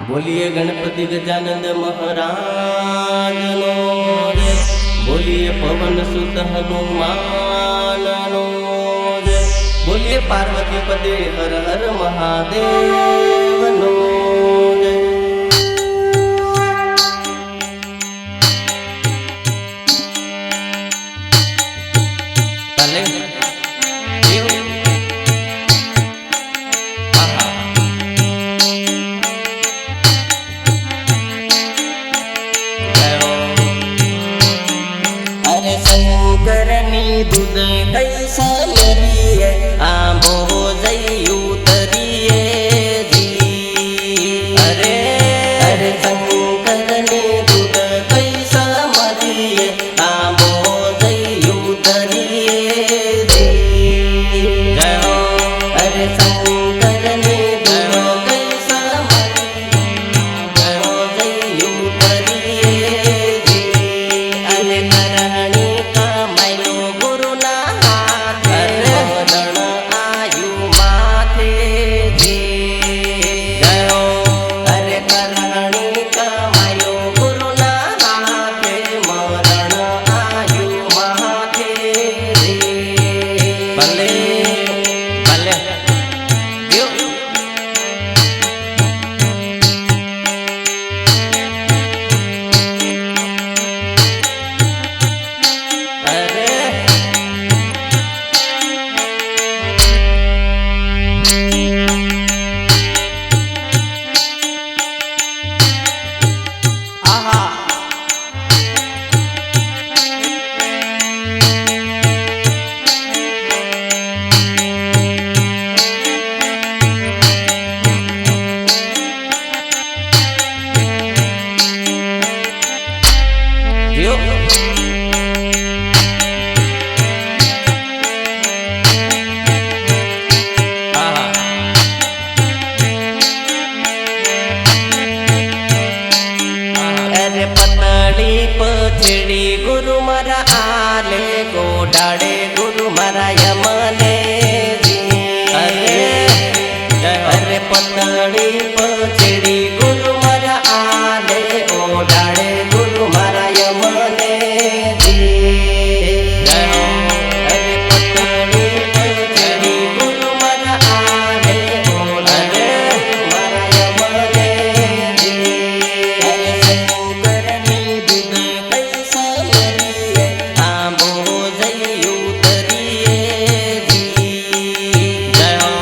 बोलिए गणपति गजानंद महाराज नो जय। बोलिए पवन सुत हनुमान नो जय। बोलिए पार्वती पदे हर हर महादेव नो जय। दूध कैसा मरिए आंबो जई उतरिए जी। अरे अरे शंकर ने दूध कैसा मरिए आंबो जई उतरिए जी। जय हो। अरे शंकर ने दूध कैसा मरिए जय हो जई उतरिए जी। अरे नरहणी का मैलो पछड़ी गुरु मरा आले गोडाड़े गुरु मरा यमने जी। अरे पतड़ी पछड़ी गुरु मरा आले गोडाड़े गुरु मरा यमने जी। अरे पतड़ी पछड़ी गुरु मरा आले गोडाड़े मरा यमने जी। अरे शंकर ने दूध कैसा मरिए आंबो जई उतरिए जी। जय हो।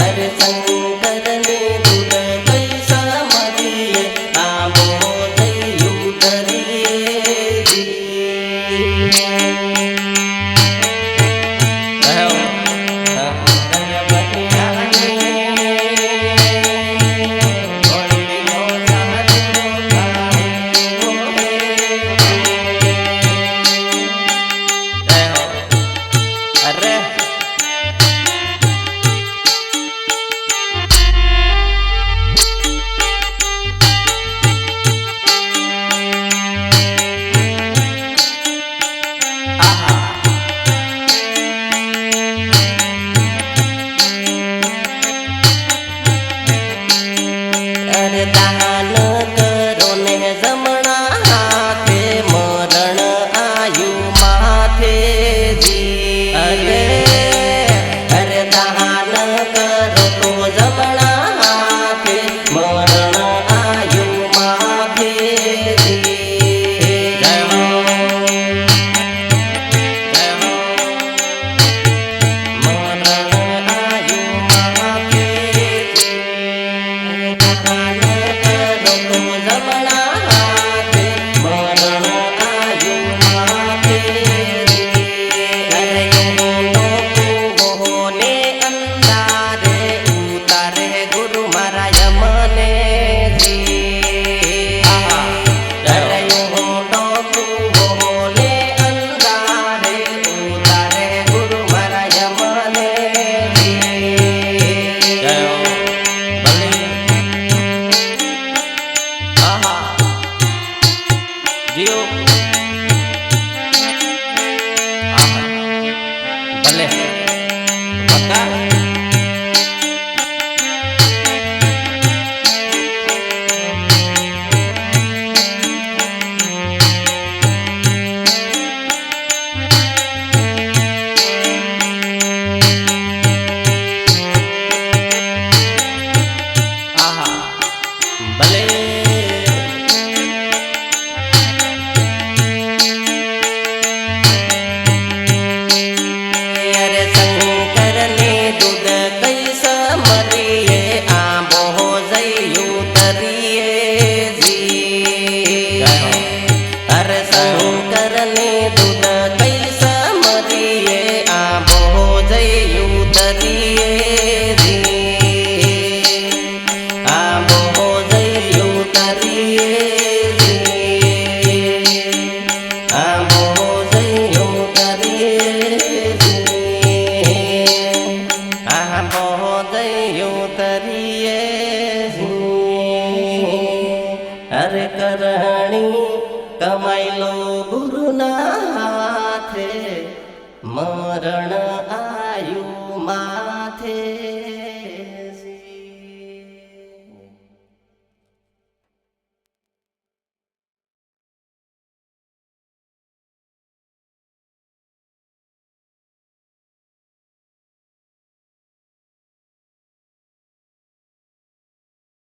अरे शंकर ने दूध कैसा मरिए आंबो जई उतरिए जी। जय हो। दान करो ने जमना हाथे मरण आयु माथे जी। अरे अरे दान करो तो जमना हाथे मरण आयु माथे जी। जय हो। जय हो। मरण आयु माथे जी। दान जमना हाथे मरण आयु माथे जी। अरे होने अंधारे उतारे गुरु मारा यमने जी। अरे होने अंधारे उतारे गुरु मारा यमने जी। जय हो। जियो भले पक्का। કરણી કમાઈ લો ગુરુના હાથે મરણ આયુ માં